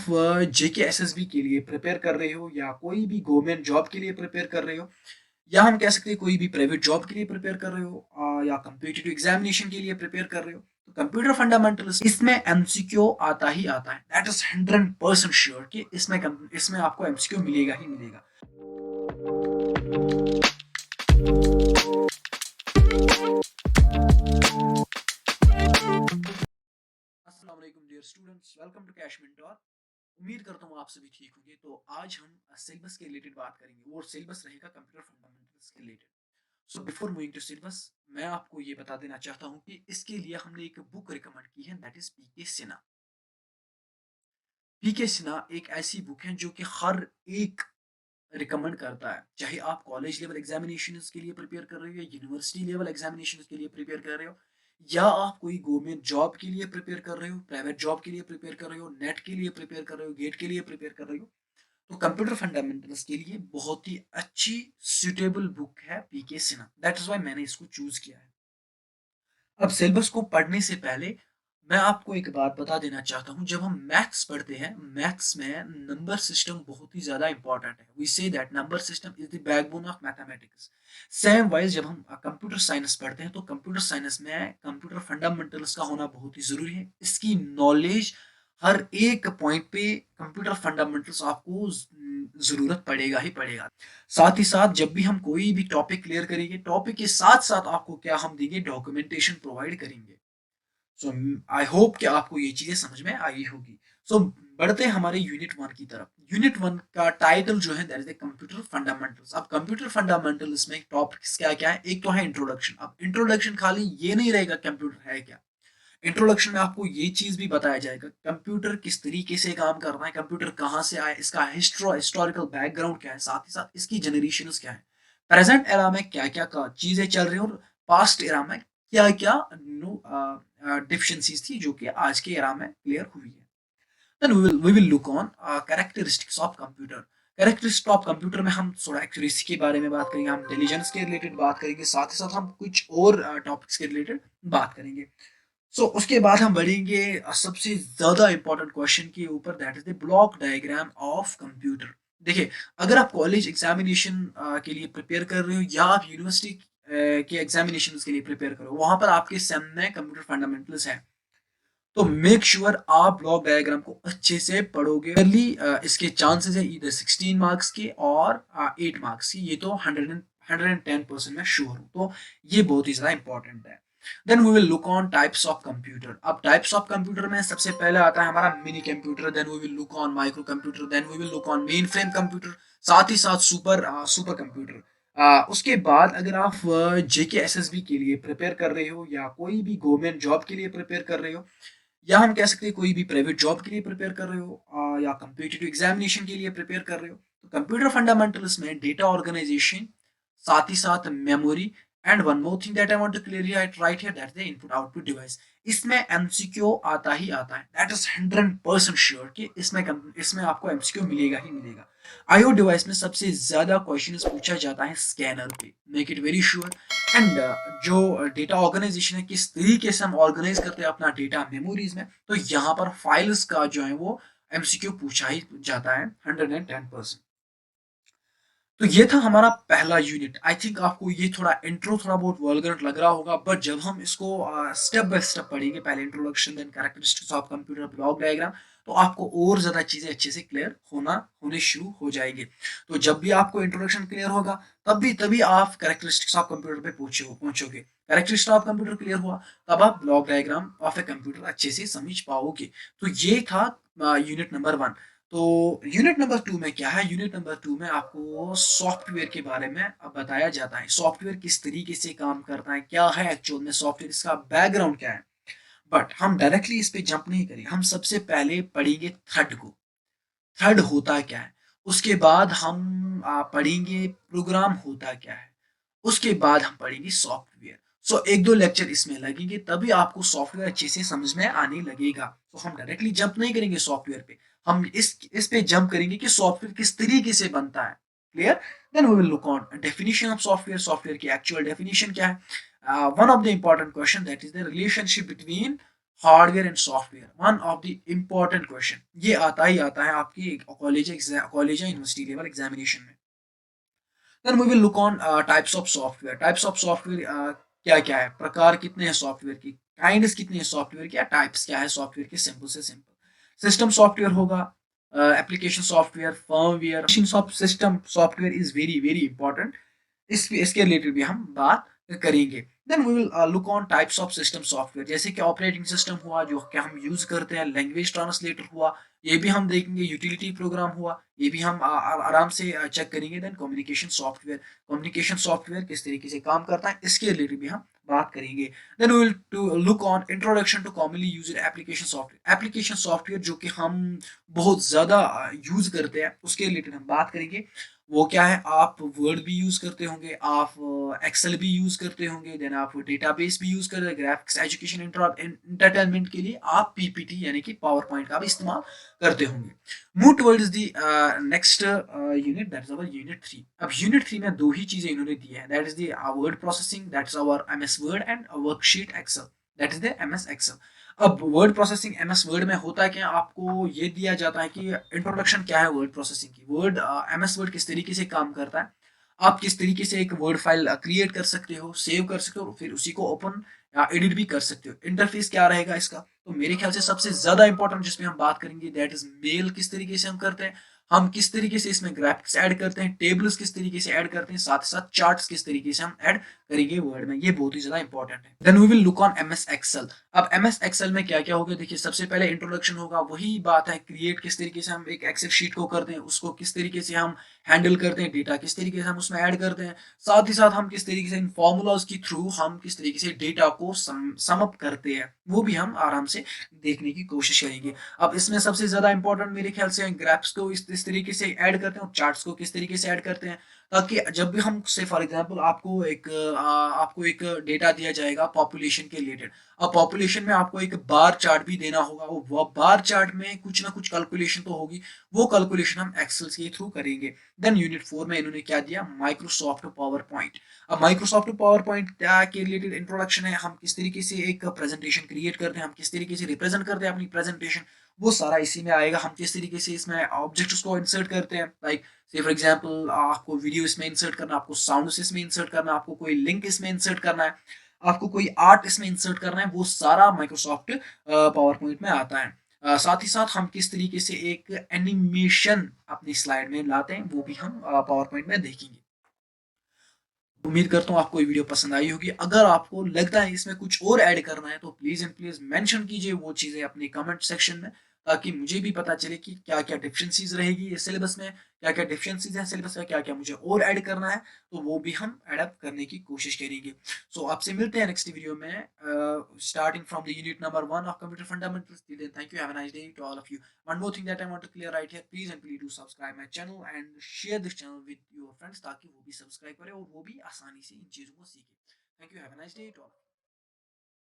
जेके SSB के लिए prepare कर रहे हो या कोई भी गवर्नमेंट जॉब के लिए प्रिपेयर कर रहे हो या हम कह सकते हैं कोई भी प्राइवेट जॉब के लिए प्रिपेयर कर रहे हो या कम्पिटिटिव एग्जामिनेशन के लिए प्रिपेयर कर रहे हो तो कंप्यूटर फंडामेंटल्स इसमें एमसीक्यू आता ही आता है। दैट इज 100% श्योर कि इसमें आपको एमसीक्यू मिलेगा ही मिलेगा। अस्सलाम वालेकुम dear students, welcome to Cash Mentor. उम्मीद करता हूँ आप सभी ठीक होंगे। तो आज हम सिलेबस के रिलेटेड बात करेंगे और सिलेबस रहेगा कंप्यूटर फंडामेंटल्स के related. So before moving to syllabus मैं आपको ये बता देना चाहता हूँ कि इसके लिए हमने एक बुक रिकमेंड की है, दैट इज पीके सिन्हा। पीके सिन्हा एक ऐसी बुक है जो कि हर एक रिकमेंड करता है, चाहे आप कॉलेज लेवल एग्जामिनेशन के लिए प्रिपेयर कर रहे हो या यूनिवर्सिटी लेवल एग्जामिनेशन के लिए प्रिपेयर कर रहे हो या आप कोई गवर्नमेंट जॉब के लिए प्रिपेयर कर रहे हो, प्राइवेट जॉब के लिए प्रिपेयर कर रहे हो, नेट के लिए प्रिपेयर कर रहे हो, गेट के लिए प्रिपेयर कर रहे हो, तो कंप्यूटर फंडामेंटल्स के लिए बहुत ही अच्छी सुटेबल बुक है पीके सिन्हा। दैट इज वाई मैंने इसको चूज किया है। अब सिलेबस को पढ़ने से पहले मैं आपको एक बात बता देना चाहता हूं, जब हम मैथ्स पढ़ते हैं मैथ्स में नंबर सिस्टम बहुत ही ज्यादा इंपॉर्टेंट है। We say that number system is the backbone of mathematics. Same wise जब हम कंप्यूटर साइंस पढ़ते हैं तो कंप्यूटर साइंस में कंप्यूटर फंडामेंटल्स का होना बहुत ही जरूरी है। इसकी नॉलेज हर एक पॉइंट पे कंप्यूटर फंडामेंटल्स आपको जरूरत पड़ेगा ही पड़ेगा। साथ ही साथ जब भी हम कोई भी टॉपिक क्लियर करेंगे, टॉपिक के साथ साथ आपको क्या हम देंगे, डॉक्यूमेंटेशन प्रोवाइड करेंगे। सो आई होप कि आपको ये चीजें समझ में आई होगी। सो बढ़ते हैं हमारे यूनिट 1 की तरफ। यूनिट 1 का टाइटल जो है that is the computer fundamentals. अब कंप्यूटर फंडामेंटल्स में टॉपिक्स क्या क्या है, एक तो है इंट्रोडक्शन। अब इंट्रोडक्शन खाली ये नहीं रहेगा कंप्यूटर है क्या, इंट्रोडक्शन में आपको ये चीज भी बताया जाएगा कंप्यूटर किस तरीके से काम कर रहा है, कंप्यूटर कहाँ से आया, इसका हिस्टोरिकल बैकग्राउंड क्या है, साथ ही साथ इसकी जनरेशन क्या है, प्रेजेंट एरा में क्या क्या चीजें चल रही है और पास्ट एरा में क्या क्या डिफिशियंसीज थी जो कि आज के एरा में क्लियर हुई है। Then we will look on characteristics of computer. Characteristics of computer में हम थोड़ा एक्यूरेसी के बारे में बात करेंगे, हम इंटेलिजेंस के रिलेटेड बात करेंगे, साथ ही साथ हम कुछ और टॉपिक्स के रिलेटेड बात करेंगे। उसके बाद हम बढ़ेंगे सबसे ज्यादा इंपॉर्टेंट क्वेश्चन के ऊपर, that is the block diagram of computer. देखिए, अगर आप कॉलेज एग्जामिनेशन के लिए प्रिपेयर कर रहे हो या आप यूनिवर्सिटी के एग्जामिनेशन के लिए प्रिपेयर कर रहे हो, वहां पर आपके सामने कंप्यूटर फंडामेंटल्स है, तो मेक श्योर आप ब्लॉक डायग्राम को अच्छे से पढ़ोगे। इसके चांसेस है इधर 16 मार्क्स के और 8 मार्क्स की, ये तो 110% में श्योर हूँ। तो ये बहुत ही ज्यादा इंपॉर्टेंट है। Then we will look on types of computer. अब टाइप्स ऑफ कंप्यूटर में सबसे पहले आता है हमारा mini computer, then we will look on micro computer, then we will look on main frame computer, साथ ही साथ सुपर कंप्यूटर। उसके बाद अगर आप जेके एसएसबी के लिए प्रिपेयर कर रहे हो या कोई भी गवर्नमेंट जॉब के लिए प्रिपेयर कर रहे हो या हम कह सकते हैं कोई भी प्राइवेट जॉब के लिए प्रिपेयर कर रहे हो या कम्पिटिटिव एग्जामिनेशन के लिए प्रिपेयर कर रहे हो, तो कंप्यूटर फंडामेंटल्स में डेटा ऑर्गेनाइजेशन, साथ ही साथ memory, and one more thing that I want to clear right here, that is the input output device. इसमें एमसीक्यू आता ही आता है। दैट इज 100% श्योर कि इसमें आपको एमसीक्यू मिलेगा ही मिलेगा। आईओ डिवाइस में सबसे ज्यादा क्वेश्चन पूछा जाता है स्कैनर पे, make it very sure. And जो डेटा ऑर्गेनाइजेशन है, किस तरीके से हम ऑर्गेनाइज करते हैं अपना डेटा मेमोरीज में, तो यहाँ पर फाइल्स का जो है वो एमसीक्यू पूछा ही जाता है 110%। तो ये था हमारा पहला यूनिट। आई थिंक आपको ये थोड़ा इंट्रो थोड़ा बहुत वल्गर लग रहा होगा, बट जब हम इसको स्टेप बाय स्टेप पढ़ेंगे, पहले introduction then characteristics of computer, block diagram, तो आपको और ज्यादा चीजें अच्छे से क्लियर होने शुरू हो जाएंगे। तो जब भी आपको इंट्रोडक्शन क्लियर होगा तभी आप कैरेक्टरिस्टिक्स ऑफ कंप्यूटर पे पहुंचोगे। कैरेक्टरिस्टिक्स ऑफ कंप्यूटर क्लियर हुआ तब आप block diagram of a computer अच्छे से समझ पाओगे। तो ये था यूनिट नंबर 1। तो यूनिट नंबर 2 में क्या है, यूनिट नंबर 2 में आपको सॉफ्टवेयर के बारे में अब बताया जाता है। सॉफ्टवेयर किस तरीके से काम करता है, क्या है एक्चुअल में सॉफ्टवेयर, इसका बैकग्राउंड क्या है। बट हम डायरेक्टली इस पे जंप नहीं करेंगे, हम सबसे पहले पढ़ेंगे थ्रेड को। थ्रेड होता क्या है, उसके बाद हम पढ़ेंगे प्रोग्राम होता क्या है, उसके बाद हम पढ़ेंगे सॉफ्टवेयर। एक दो लेक्चर इसमें लगेंगे तभी आपको सॉफ्टवेयर अच्छे से समझ में आने लगेगा। हम डायरेक्टली जंप नहीं करेंगे सॉफ्टवेयर पे, हम इस पे जंप करेंगे कि सॉफ्टवेयर किस तरीके से बनता है। Clear? Then we will look on definition of software. Software की एक्चुअल डेफिनेशन क्या है। One of the important question that is the relationship between hardware and software, one of the important question, ये आता ही आता है आपकी कॉलेज या यूनिवर्सिटी लेवल एग्जामिनेशन में। Then we will look on types of software. Types of software क्या क्या है, प्रकार कितने हैं सॉफ्टवेयर की, काइंड्स कितने हैं सॉफ्टवेयर की, या टाइप्स क्या है सॉफ्टवेयर के, सिंपल से सिंपल। सिस्टम सॉफ्टवेयर होगा, application software, firmware. System software is very very important, इसके रिलेटेड भी हम बात करेंगे। Then we will look on types of system software, जैसे कि ऑपरेटिंग सिस्टम हुआ जो क्या हम यूज करते हैं, लैंग्वेज ट्रांसलेटर हुआ, ये भी हम देखेंगे, यूटिलिटी प्रोग्राम हुआ, ये भी हम आराम से चेक करेंगे। Then communication software, communication software किस तरीके से काम करता है, इसके रिलेटेड भी हम बात करेंगे। Then we will to look on introduction to commonly used application software. Application software जो कि हम बहुत ज्यादा यूज करते हैं, उसके रिलेटेड हम बात करेंगे। वो क्या है, आप वर्ड भी यूज करते होंगे, आप एक्सेल भी यूज करते होंगे, देन आप डेटाबेस भी यूज करते हैं, ग्राफिक्स एजुकेशन इंटरटेनमेंट के लिए आप पीपीटी यानी कि पावर पॉइंट का भी इस्तेमाल करते होंगे। Move towards the next unit, that is our unit 3। अब यूनिट 3 में दो ही चीजें इन्होंने दी है, that is the word processing, that is our MS Word, and worksheet Excel, that is the MS Excel. अब वर्ड प्रोसेसिंग एमएस वर्ड में होता है कि आपको ये दिया जाता है कि इंट्रोडक्शन क्या है वर्ड प्रोसेसिंग की, वर्ड एमएस वर्ड किस तरीके से काम करता है, आप किस तरीके से एक वर्ड फाइल क्रिएट कर सकते हो, सेव कर सकते हो, फिर उसी को ओपन या एडिट भी कर सकते हो, इंटरफेस क्या रहेगा इसका। तो मेरे ख्याल से सबसे ज्यादा इंपॉर्टेंट जिसमें हम बात करेंगे दैट इज मेल, किस तरीके से हम करते हैं, हम किस तरीके से इसमें ग्राफिक्स ऐड करते हैं, टेबल्स किस तरीके से ऐड करते हैं, साथ ही साथ चार्ट्स किस तरीके से हम ऐड करेंगे वर्ड में, ये बहुत ही ज्यादा इंपॉर्टेंट है। Then we will look on MS Excel. अब एमएस एक्सेल में क्या क्या होगा, देखिए सबसे पहले इंट्रोडक्शन होगा, वही बात है, क्रिएट किस तरीके से हम एक एक्सेल शीट को करते हैं, उसको किस तरीके से हम हैंडल करते हैं, डेटा किस तरीके से हम उसमें ऐड करते हैं, साथ ही साथ हम किस तरीके से इन फॉर्मूलाज के थ्रू हम किस तरीके से डेटा को सम अप करते हैं, वो भी हम आराम से देखने की कोशिश करेंगे। अब इसमें सबसे ज्यादा इंपॉर्टेंट मेरे ख्याल से ग्राफ्स को इस तरीके से ऐड करते हैं और चार्ट्स को किस तरीके से ऐड करते हैं, ताकि जब भी हम से फॉर एग्जांपल आपको एक डेटा दिया जाएगा पॉपुलेशन के रिलेटेड, अब पॉपुलेशन में आपको एक बार चार्ट भी देना होगा, वो बार चार्ट में कुछ ना कुछ कैलकुलेशन तो होगी, वो कैलकुलेशन हम एक्सेल के थ्रू करेंगे। देन यूनिट 4 में इन्होंने क्या दिया, माइक्रोसॉफ्ट पावर पॉइंट। अब माइक्रोसॉफ्ट पावर पॉइंट क्या के रिलेटेड इंट्रोडक्शन है, हम किस तरीके से एक प्रेजेंटेशन क्रिएट करते हैं, हम किस तरीके से रिप्रेजेंट करते हैं अपनी प्रेजेंटेशन, वो सारा इसी में आएगा। हम किस तरीके से इसमें ऑब्जेक्ट्स को इंसर्ट करते हैं, लाइक से फॉर एग्जांपल आपको वीडियो इसमें इंसर्ट करना, आपको साउंड इसमें इंसर्ट करना, आपको कोई लिंक इसमें इंसर्ट करना है, आपको कोई आर्ट इसमें इंसर्ट करना है, वो सारा माइक्रोसॉफ्ट पावर पॉइंट में आता है। साथ ही साथ हम किस तरीके से एक एनिमेशन अपनी स्लाइड में लाते हैं, वो भी हम पावर पॉइंट में देखेंगे। उम्मीद करता हूँ आपको ये वीडियो पसंद आई होगी। अगर आपको लगता है इसमें कुछ और ऐड करना है तो प्लीज एंड प्लीज मेंशन कीजिए वो चीजें अपने कमेंट सेक्शन में, ताकि मुझे भी पता चले कि क्या क्या डिफिशिएंसीज रहेगी इस सिलेबस में, क्या क्या डिफिशिएंसीज हैं सिलेबस में, क्या क्या मुझे और ऐड करना है, तो वो भी हम एडअप करने की कोशिश करेंगे। सो आपसे मिलते हैं नेक्स्ट वीडियो में, starting from the unit number 1 of computer fundamentals. Thank you, have a nice day to all of you. One more thing that I want to clear right here, please and please do subscribe my channel and share this channel with your friends ताकि वो भी subscribe करें और वो भी आसानी से इन चीज़ों को सीखें। Thank you, have a nice day to all.